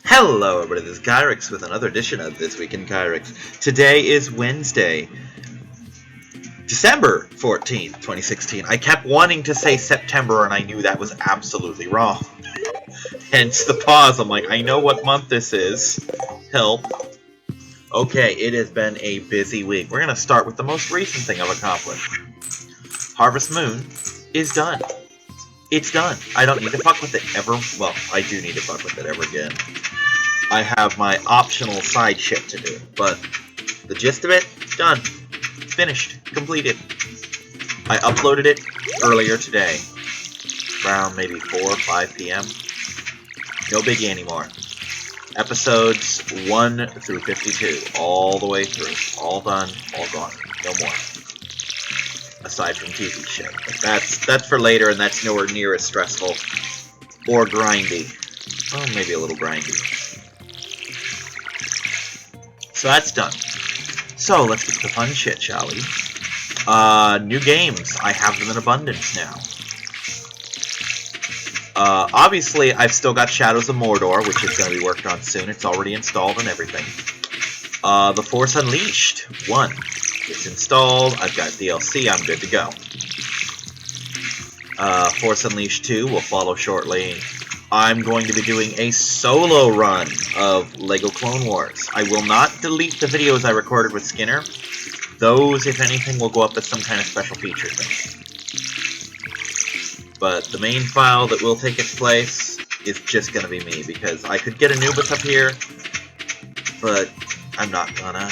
Hello everybody, this is Kyrix with another edition of This Week in Kyrix. Today is Wednesday, December 14th, 2016. I kept wanting to say September and I knew that was absolutely wrong. Hence the pause. I'm like, I know what month this is. Help. Okay, it has been a busy week. We're going to start with the most recent thing I've accomplished. Harvest Moon is done. It's done. I don't need to fuck with it ever. Well, I do need to fuck with it ever again. I have my optional side shit to do, but the gist of it, done. Finished. Completed. I uploaded it earlier today, around maybe 4 or 5 p.m. No biggie anymore. Episodes 1 through 52, all the way through. All done, all gone. No more. Aside from TV shit. But that's for later, and that's nowhere near as stressful or grindy. Well, maybe a little grindy. So that's done. So let's get to the fun shit, shall we? New games. I have them in abundance now. Obviously, I've still got Shadows of Mordor, which is going to be worked on soon. It's already installed and everything. The Force Unleashed 1. It's installed. I've got DLC. I'm good to go. Force Unleashed 2 will follow shortly. I'm going to be doing a solo run of LEGO Clone Wars. I will not delete the videos I recorded with Skinner. Those, if anything, will go up as some kind of special feature thing. But the main file that will take its place is just going to be me, because I could get Anubis up here, but I'm not gonna.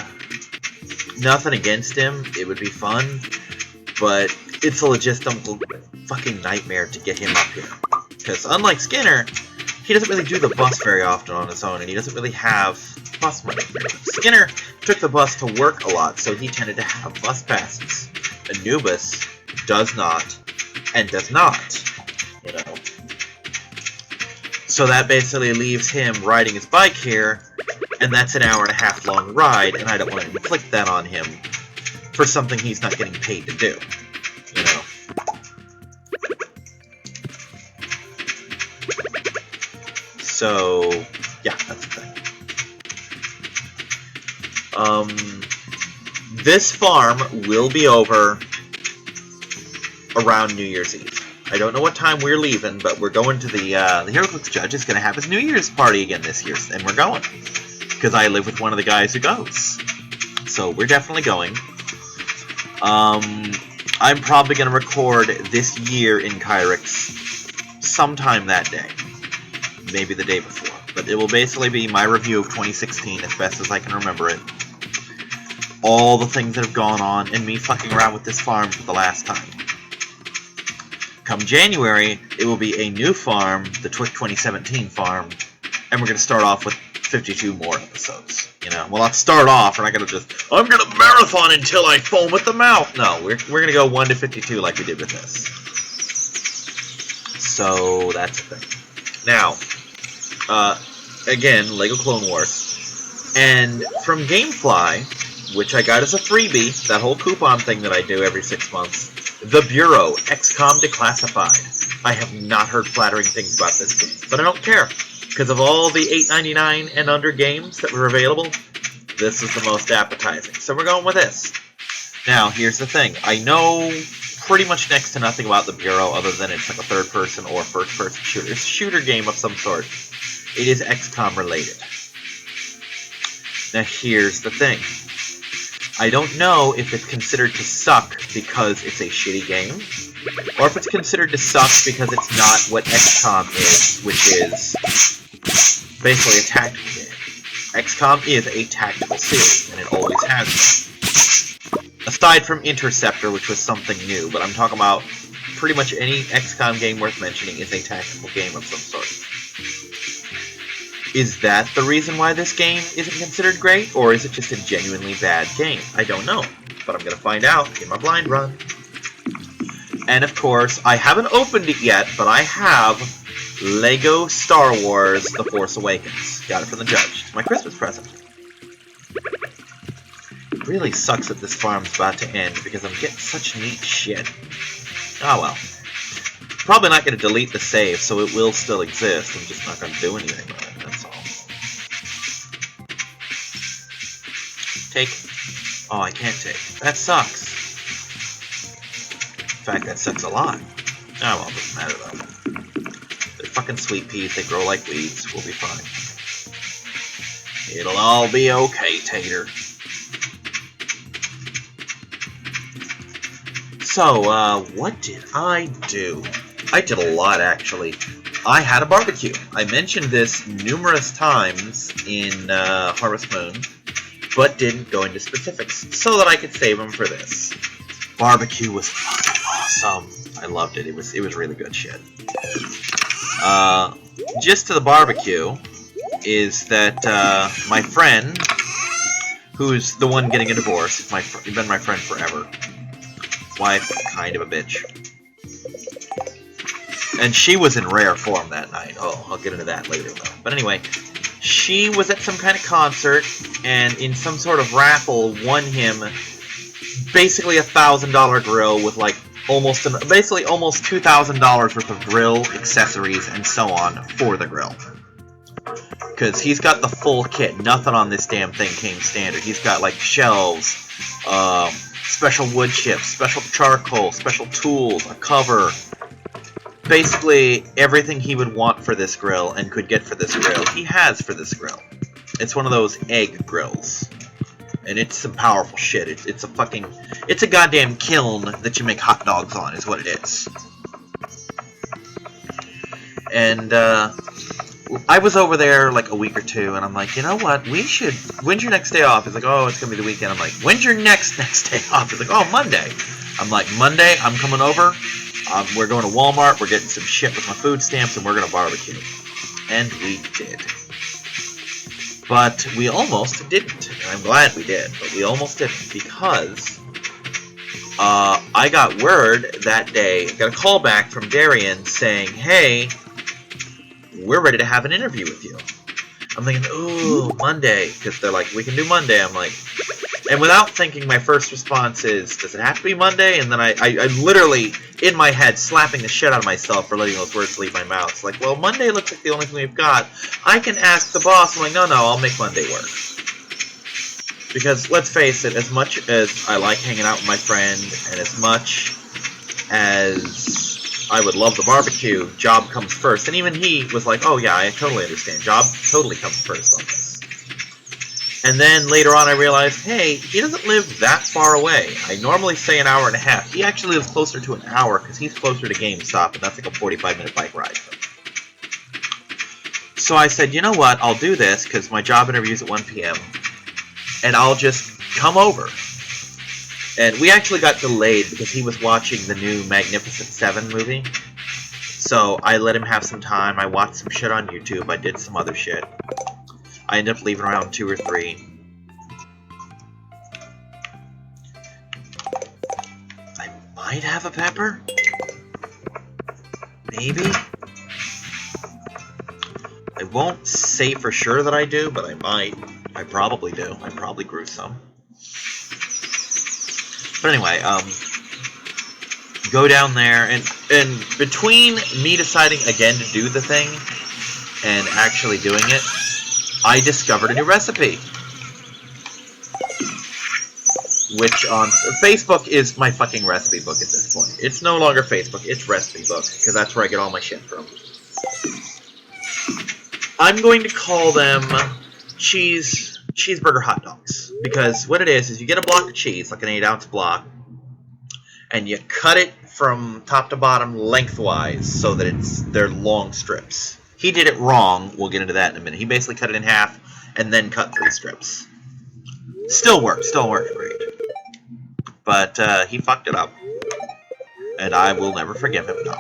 Nothing against him, it would be fun, but it's a logistical fucking nightmare to get him up here. Because unlike Skinner, he doesn't really do the bus very often on his own, and he doesn't really have bus money. Skinner took the bus to work a lot, so he tended to have bus passes. Anubis does not, and does not, you know. So that basically leaves him riding his bike here, and that's an hour-and-a-half long ride, and I don't want to inflict that on him for something he's not getting paid to do, you know. So, yeah, that's the thing. This farm will be over around New Year's Eve. I don't know what time we're leaving, but we're going to the Heroclix judge is going to have his New Year's party again this year, and we're going. Because I live with one of the guys who goes. So, we're definitely going. I'm probably going to record this year in Kyrix sometime that day. Maybe the day before. But it will basically be my review of 2016 as best as I can remember it. All the things that have gone on, and me fucking around with this farm for the last time. Come January, it will be a new farm, the 2017 farm, and we're going to start off with 52 more episodes. You know, well, not start off, we're not going to just, I'm going to marathon until I foam at the mouth. No, we're going to go 1 to 52 like we did with this. So, that's the thing. Now, again, LEGO Clone Wars. And from Gamefly, which I got as a freebie, that whole coupon thing that I do every 6 months, The Bureau, XCOM Declassified. I have not heard flattering things about this game, but I don't care. Because of all the $8.99 and under games that were available, this is the most appetizing. So we're going with this. Now, here's the thing. I know pretty much next to nothing about the Bureau other than it's like a third-person or first-person shooter. It's a shooter game of some sort. It is XCOM related. Now, here's the thing. I don't know if it's considered to suck because it's a shitty game, or if it's considered to suck because it's not what XCOM is, which is basically a tactical game. XCOM is a tactical series, and it always has been. Aside from Interceptor, which was something new, but I'm talking about pretty much any XCOM game worth mentioning is a tactical game of some sort. Is that the reason why this game isn't considered great, or is it just a genuinely bad game? I don't know, but I'm going to find out in my blind run. And of course, I haven't opened it yet, but I have LEGO Star Wars The Force Awakens. Got it from the judge. It's my Christmas present. It really sucks that this farm's about to end, because I'm getting such neat shit. Oh well. Probably not going to delete the save, so it will still exist. I'm just not going to do anything with it, that's all. Take. Oh, I can't take. That sucks. In fact, that sucks a lot. Oh, well, it doesn't matter, though. They're fucking sweet peas. They grow like weeds. We'll be fine. It'll all be okay, Tater. So, what did I do? I did a lot, actually. I had a barbecue. I mentioned this numerous times in Harvest Moon, but didn't go into specifics, so that I could save them for this. Barbecue was fucking awesome. I loved it. It was really good shit. Gist to the barbecue is that my friend, who's the one getting a divorce, he's been my friend forever. Wife, kind of a bitch. And she was in rare form that night. Oh, I'll get into that later, though. But anyway, she was at some kind of concert, and in some sort of raffle, won him basically $1,000 grill with like basically almost $2,000 worth of grill accessories and so on for the grill. Because he's got the full kit. Nothing on this damn thing came standard. He's got like shelves, special wood chips, special charcoal, special tools, a cover. Basically, everything he would want for this grill and could get for this grill, he has for this grill. It's one of those egg grills. And it's some powerful shit. It's a goddamn kiln that you make hot dogs on, is what it is. And, I was over there like a week or two, and I'm like, you know what, when's your next day off? He's like, oh, it's gonna be the weekend. I'm like, when's your next day off? He's like, oh, Monday. I'm like, Monday, I'm coming over. We're going to Walmart, we're getting some shit with my food stamps, and we're going to barbecue. And we did. But we almost didn't. And I'm glad we did, but we almost didn't because I got word that day, got a call back from Darian saying, hey, we're ready to have an interview with you. I'm thinking, ooh, Monday, because they're like, we can do Monday. I'm like, and without thinking, my first response is, does it have to be Monday? And then I literally, in my head, slapping the shit out of myself for letting those words leave my mouth. It's like, well, Monday looks like the only thing we've got. I can ask the boss. I'm like, no, I'll make Monday work. Because, let's face it, as much as I like hanging out with my friend, and as much as I would love the barbecue, job comes first. And even he was like, oh yeah, I totally understand. Job totally comes first on this. And then later on I realized, hey, he doesn't live that far away. I normally say an hour and a half. He actually lives closer to an hour because he's closer to GameStop, and that's like a 45-minute bike ride. So I said, you know what, I'll do this because my job interview's at 1 p.m. and I'll just come over. And we actually got delayed because he was watching the new Magnificent 7 movie. So I let him have some time. I watched some shit on YouTube. I did some other shit. I ended up leaving around 2 or 3. I might have a pepper? Maybe? I won't say for sure that I do, but I might. I probably do. I probably grew some. But anyway, go down there, and between me deciding again to do the thing and actually doing it, I discovered a new recipe. Which on Facebook is my fucking recipe book at this point. It's no longer Facebook, it's recipe book, because that's where I get all my shit from. I'm going to call them cheeseburger hot dogs. Because what it is you get a block of cheese, like an 8-ounce block, and you cut it from top to bottom lengthwise so that they're long strips. He did it wrong. We'll get into that in a minute. He basically cut it in half and then cut 3 strips. Still worked great. But he fucked it up. And I will never forgive him, no.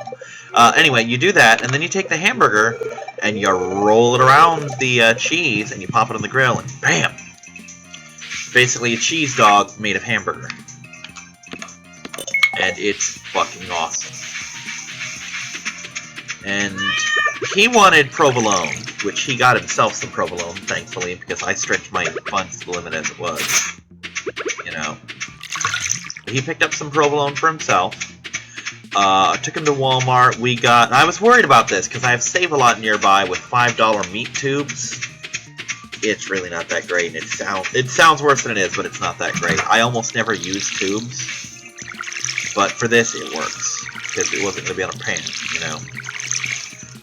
Anyway, you do that, and then you take the hamburger and you roll it around the cheese and you pop it on the grill, and bam! Basically a cheese dog made of hamburger. And it's fucking awesome. And he wanted provolone, which he got himself some provolone, thankfully, because I stretched my funds to the limit as it was. You know. He picked up some provolone for himself. Took him to Walmart. I was worried about this, because I have Save-A-Lot nearby with $5 meat tubes. it's really not that great. It sounds worse than it is, but it's not that great. I almost never use tubes, but for this it works because it wasn't going to be on a pan, you know.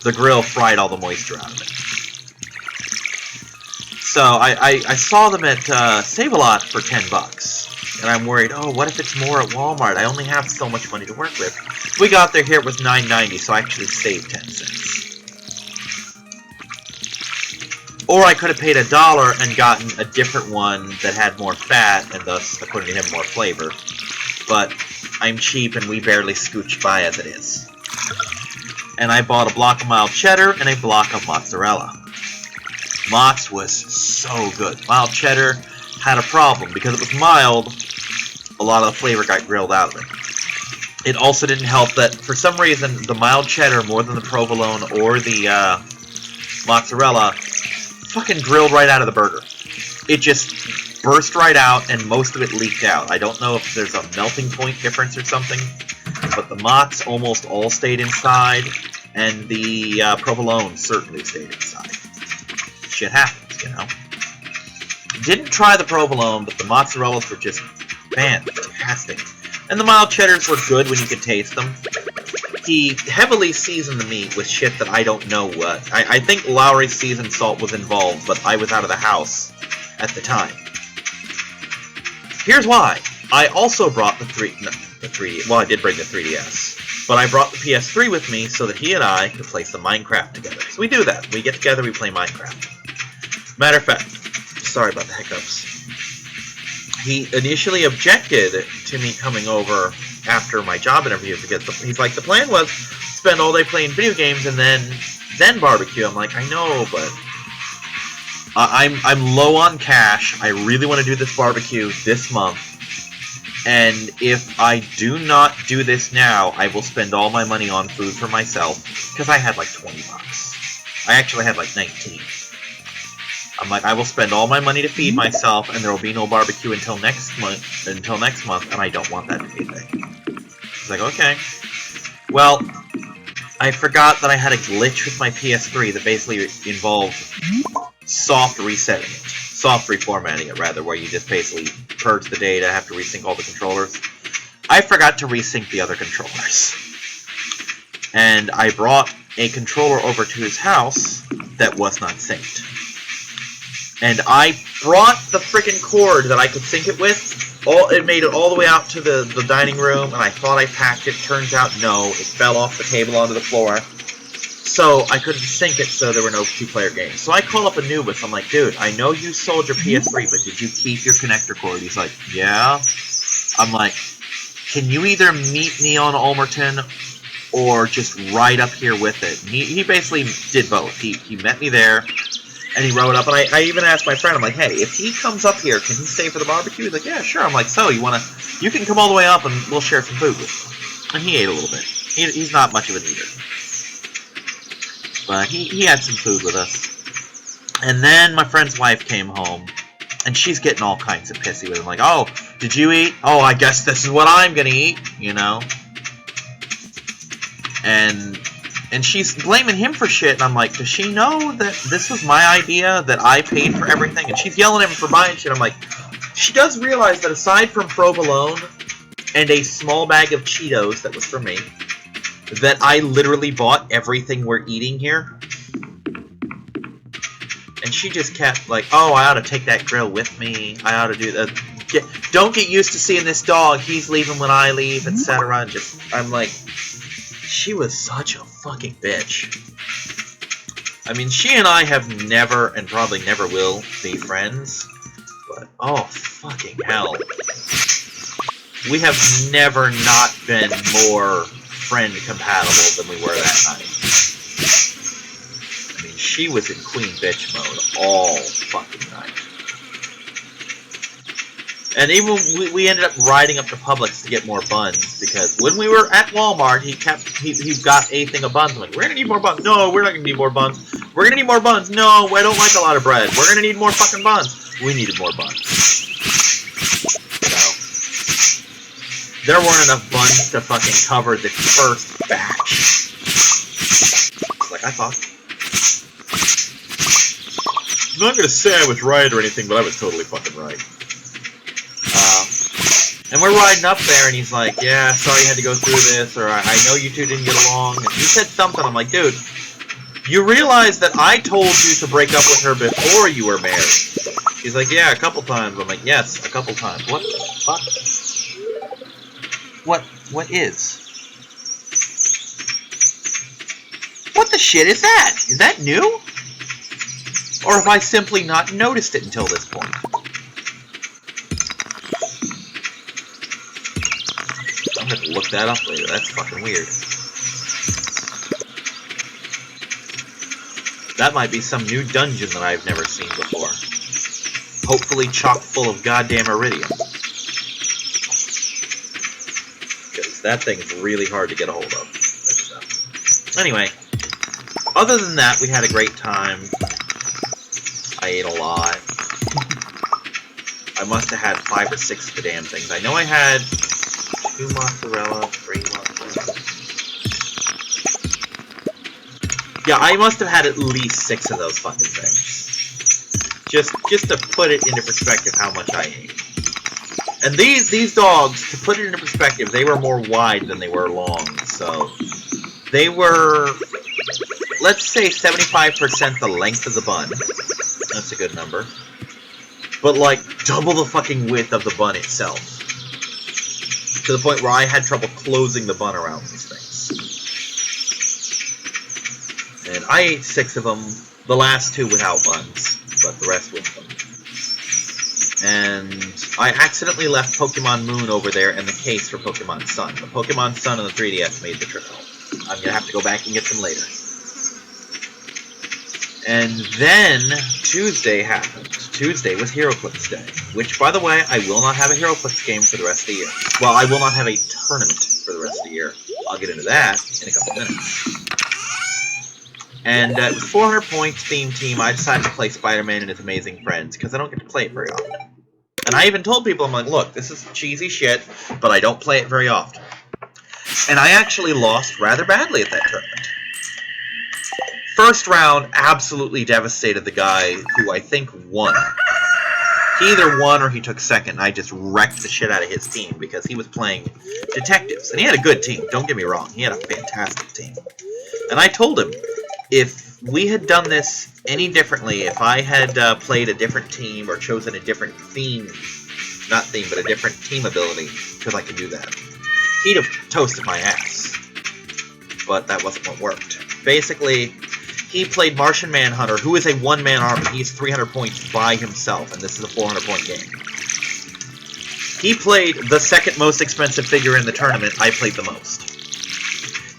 The grill fried all the moisture out of it. So I saw them at Save-A-Lot for $10, and I'm worried. Oh, what if it's more at Walmart? I only have so much money to work with. We got there here, it was $9.90, so I actually saved 10 cents. Or I could have paid $1 and gotten a different one that had more fat, and thus, according to him, more flavor. But I'm cheap, and we barely scooch by as it is. And I bought a block of mild cheddar and a block of mozzarella. Mozz was so good. Mild cheddar had a problem. Because it was mild, a lot of the flavor got grilled out of it. It also didn't help that, for some reason, the mild cheddar, more than the provolone or the mozzarella, fucking grilled right out of the burger. It just burst right out, and most of it leaked out. I don't know if there's a melting point difference or something, but the mozz almost all stayed inside, and the provolone certainly stayed inside. Shit happens, you know. Didn't try the provolone, but the mozzarellas were just fantastic. And the mild cheddars were good when you could taste them. He heavily seasoned the meat with shit that I don't know what. I think Lowry's seasoned salt was involved, but I was out of the house at the time. Here's why. I also brought the 3D. Well, I did bring the 3DS. But I brought the PS3 with me so that he and I could play some Minecraft together. So we do that. We get together, we play Minecraft. Matter of fact, sorry about the hiccups. He initially objected to me coming over after my job interview because he's like, the plan was spend all day playing video games and then barbecue. I'm like, I know, but I'm low on cash. I really want to do this barbecue this month. And if I do not do this now, I will spend all my money on food for myself because I had like $20. I actually had like 19. I'm like, I will spend all my money to feed myself, and there will be no barbecue until next month, and I don't want that to be a thing. He's like, okay. Well, I forgot that I had a glitch with my PS3 that basically involved soft reformatting it, rather, where you just basically purge the data, have to resync all the controllers. I forgot to resync the other controllers. And I brought a controller over to his house that was not synced. And I brought the freaking cord that I could sync it with. It made it all the way out to the dining room, and I thought I packed it. Turns out, no. It fell off the table onto the floor. So I couldn't sync it, so there were no two-player games. So I call up Anubis. I'm like, dude, I know you sold your PS3, but did you keep your connector cord? He's like, yeah. I'm like, can you either meet me on Ulmerton or just ride up here with it? And he basically did both. He met me there. And he rode up, and I even asked my friend, I'm like, hey, if he comes up here, can he stay for the barbecue? He's like, yeah, sure. I'm like, so, you can come all the way up, and we'll share some food with you. And he ate a little bit. He's not much of an eater. But he had some food with us. And then my friend's wife came home, and she's getting all kinds of pissy with him. Like, oh, did you eat? Oh, I guess this is what I'm gonna eat, you know? And she's blaming him for shit, and I'm like, does she know that this was my idea, that I paid for everything? And she's yelling at him for buying shit. I'm like, she does realize that aside from provolone and a small bag of Cheetos that was for me, that I literally bought everything we're eating here. And she just kept like, oh, I ought to take that grill with me. I ought to do that. Don't get used to seeing this dog. He's leaving when I leave, etc. And I'm like... She was such a fucking bitch. I mean, she and I have never, and probably never will, be friends. But, oh, fucking hell. We have never not been more friend compatible than we were that night. I mean, she was in queen bitch mode all fucking night. And even we ended up riding up to Publix to get more buns, because when we were at Walmart, he got a thing of buns. I'm like, we're gonna need more buns. No, we're not gonna need more buns. We're gonna need more buns. No, I don't like a lot of bread. We're gonna need more fucking buns. We needed more buns. So, there weren't enough buns to fucking cover the first batch. Like I thought. not going to say I was right or anything, but I was totally fucking right. And we're riding up there, and he's like, yeah, sorry you had to go through this, or I know you two didn't get along. And he said something. I'm like, dude, you realize that I told you to break up with her before you were married? He's like, yeah, a couple times. I'm like, yes, a couple times. What the fuck? What is? What the shit is that? Is that new? Or have I simply not noticed it until this point? I'm gonna have to look that up later. That's fucking weird. That might be some new dungeon that I've never seen before. Hopefully chock full of goddamn iridium. Because that thing's really hard to get a hold of. Anyway, other than that, we had a great time. I ate a lot. I must have had 5 or 6 of the damn things. I know I had 2 mozzarella, 3 mozzarella. Yeah, I must have had at least 6 of those fucking things. Just to put it into perspective how much I ate. And these dogs, to put it into perspective, they were more wide than they were long. So they were, let's say 75% the length of the bun. That's a good number. But like double the fucking width of the bun itself. To the point where I had trouble closing the bun around these things. And I ate 6 of them, the last 2 without buns, but the rest with them. And I accidentally left Pokemon Moon over there in the case for Pokemon Sun. The Pokemon Sun and the 3DS made the trip home. I'm going to have to go back and get them later. And then Tuesday happened. Tuesday was Heroclix Day, which, by the way, I will not have a Heroclix game for the rest of the year. Well, I will not have a tournament for the rest of the year. I'll get into that in a couple minutes. And it was 400 points theme team. I decided to play Spider-Man and his amazing friends, because I don't get to play it very often. And I even told people, I'm like, look, this is cheesy shit, but I don't play it very often. And I actually lost rather badly at that tournament. First round absolutely devastated the guy who I think won. He either won or he took second. I just wrecked the shit out of his team because he was playing detectives. And he had a good team, don't get me wrong. He had a fantastic team. And I told him, if we had done this any differently, if I had played a different team or chosen a different theme, not theme, but a different team ability, because I could do that, he'd have toasted my ass. But that wasn't what worked. Basically, he played Martian Manhunter, who is a one-man army. He's 300 points by himself, and this is a 400-point game. He played the second most expensive figure in the tournament. I played the most.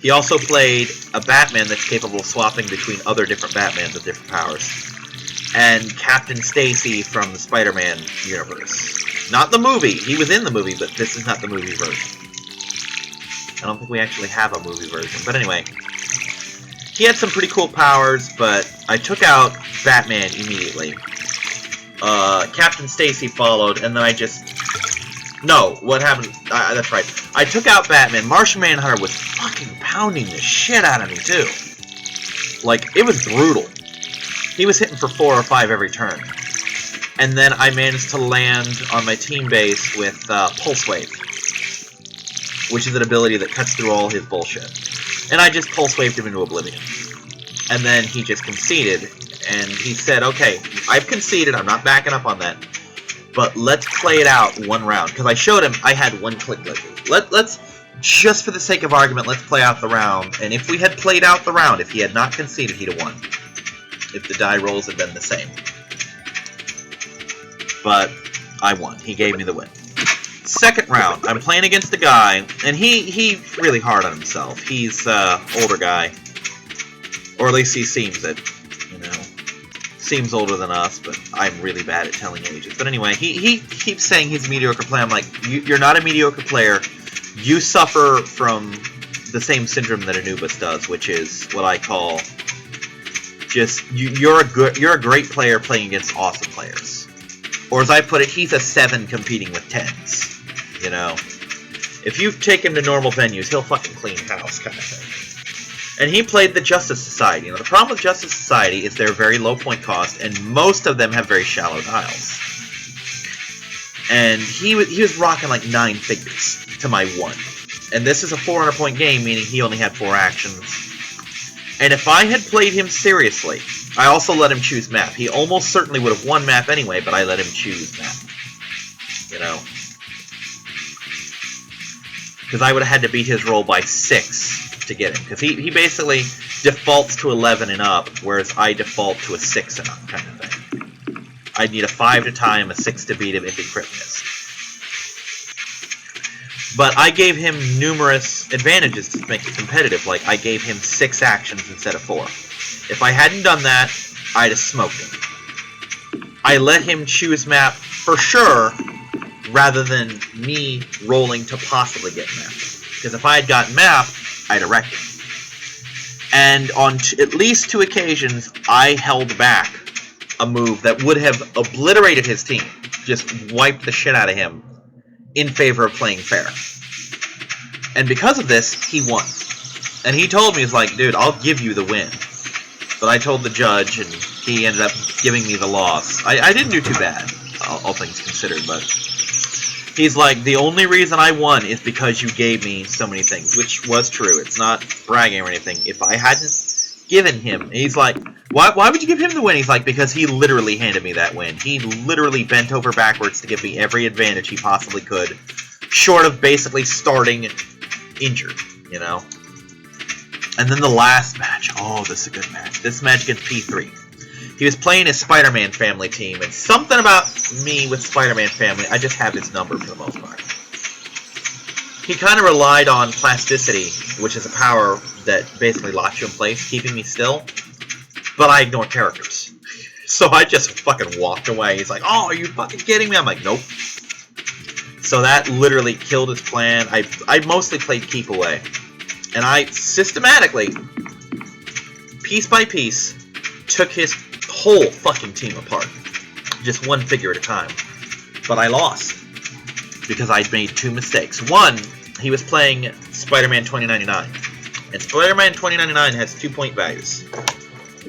He also played a Batman that's capable of swapping between other different Batmans with different powers. And Captain Stacy from the Spider-Man universe. Not the movie. He was in the movie, but this is not the movie version. I don't think we actually have a movie version. But anyway, he had some pretty cool powers, but I took out Batman immediately. Captain Stacy followed, and then I just... No, what happened... that's right. I took out Batman. Martian Manhunter was fucking pounding the shit out of me, too. Like, it was brutal. He was hitting for 4 or 5 every turn. And then I managed to land on my team base with Pulse Wave, which is an ability that cuts through all his bullshit. And I just Pulse Waved him into oblivion. And then he just conceded, and he said, okay, I've conceded, I'm not backing up on that, but let's play it out one round. Because I showed him I had one click glitch. Let's, just for the sake of argument, let's play out the round. And if we had played out the round, if he had not conceded, he'd have won. If the die rolls had been the same. But I won. He gave me the win. Second round, I'm playing against a guy, and he's really hard on himself. He's older guy. Or at least he seems it, you know. Seems older than us, but I'm really bad at telling ages. But anyway, he keeps saying he's a mediocre player. I'm like, you're not a mediocre player. You suffer from the same syndrome that Anubis does, which is what I call just you're a great player playing against awesome players. Or as I put it, he's a 7 competing with 10s. You know, if you take him to normal venues, he'll fucking clean house, kind of thing. And he played the Justice Society. You know, the problem with Justice Society is they're very low point cost, and most of them have very shallow dials. And he was rocking like 9 figures to my 1. And this is a 400 point game, meaning he only had 4 actions. And if I had played him seriously, I also let him choose map. He almost certainly would have won map anyway, but I let him choose map. You know? Because I would have had to beat his roll by 6 to get him. Because he basically defaults to 11 and up, whereas I default to a 6 and up kind of thing. I'd need a 5 to tie him, a 6 to beat him if he crit missed. But I gave him numerous advantages to make it competitive. Like, I gave him 6 actions instead of 4. If I hadn't done that, I'd have smoked him. I let him choose map for sure, rather than me rolling to possibly get map. Because if I had gotten map, I'd have wrecked him. And on at least 2 occasions, I held back a move that would have obliterated his team. Just wiped the shit out of him in favor of playing fair. And because of this, he won. And he told me, he's like, dude, I'll give you the win. But I told the judge, and he ended up giving me the loss. I didn't do too bad, all things considered, but he's like, the only reason I won is because you gave me so many things, which was true. It's not bragging or anything. If I hadn't given him, he's like, why would you give him the win? He's like, because he literally handed me that win. He literally bent over backwards to give me every advantage he possibly could, short of basically starting injured, you know? And then the last match. Oh, this is a good match. This match against P3. He was playing his Spider-Man family team, and something about me with Spider-Man family, I just have his number for the most part. He kind of relied on plasticity, which is a power that basically locks you in place, keeping me still. But I ignore characters. So I just fucking walked away. He's like, oh, are you fucking kidding me? I'm like, nope. So that literally killed his plan. I mostly played keep away. And I systematically, piece by piece, took his whole fucking team apart. Just 1 figure at a time. But I lost. Because I'd made 2 mistakes. One, he was playing Spider-Man 2099. And Spider-Man 2099 has 2 point values.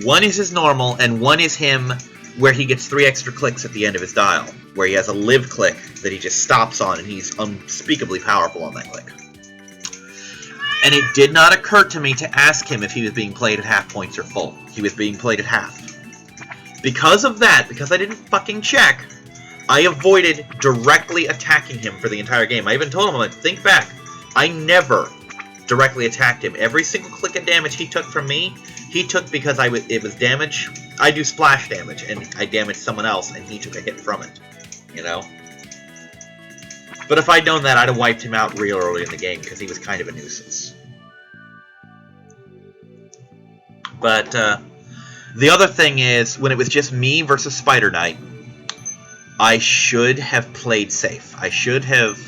One is his normal, and one is him where he gets 3 extra clicks at the end of his dial. Where he has a live click that he just stops on, and he's unspeakably powerful on that click. And it did not occur to me to ask him if he was being played at half points or full. He was being played at half. Because of that, because I didn't fucking check, I avoided directly attacking him for the entire game. I even told him, I'm like, think back. I never directly attacked him. Every single click of damage he took from me, he took because it was damage. I do splash damage, and I damaged someone else, and he took a hit from it. You know? But if I'd known that, I'd have wiped him out real early in the game, because he was kind of a nuisance. But, the other thing is, when it was just me versus Spider Knight, I should have played safe. I should have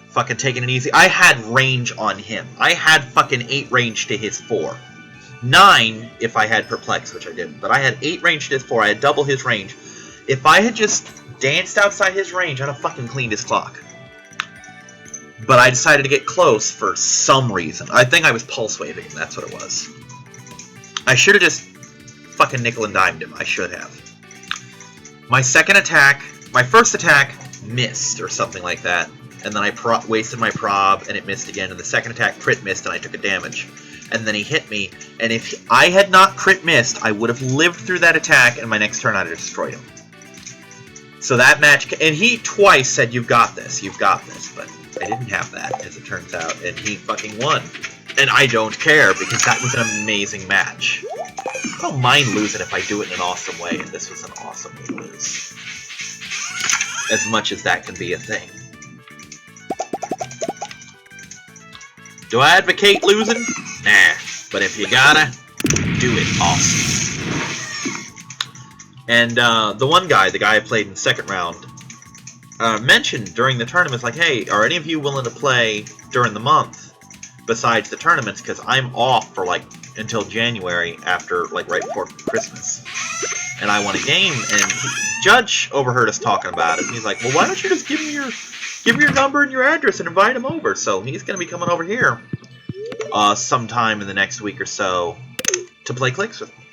fucking taken it easy. I had range on him. I had fucking 8 range to his 4. 9 if I had Perplex, which I didn't. But I had 8 range to his 4. I had double his range. If I had just danced outside his range, I'd have fucking cleaned his clock. But I decided to get close for some reason. I think I was pulse waving. That's what it was. I should have just fucking nickel and dimed him. I should have. My first attack missed or something like that. And then I wasted my prob and it missed again. And the second attack crit missed and I took a damage. And then he hit me. And if I had not crit missed, I would have lived through that attack and my next turn I'd have destroyed him. So that match, and he twice said, you've got this, but I didn't have that, as it turns out, and he fucking won. And I don't care, because that was an amazing match. I don't mind losing if I do it in an awesome way, and this was an awesome way to lose. As much as that can be a thing. Do I advocate losing? Nah, but if you gotta, do it awesome. And the one guy, the guy I played in the second round, mentioned during the tournaments, like, hey, are any of you willing to play during the month besides the tournaments? Because I'm off for, like, until January after, like, right before Christmas. And I want a game, and Judge overheard us talking about it, and he's like, well, why don't you just give me your number and your address and invite him over? So he's going to be coming over here sometime in the next week or so to play Clicks with me.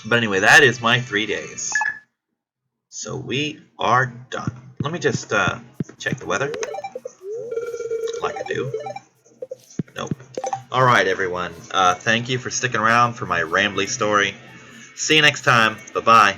But anyway, that is my 3 days. So we are done. Let me just check the weather. Like I do. Nope. Alright, everyone. Thank you for sticking around for my rambly story. See you next time. Bye-bye.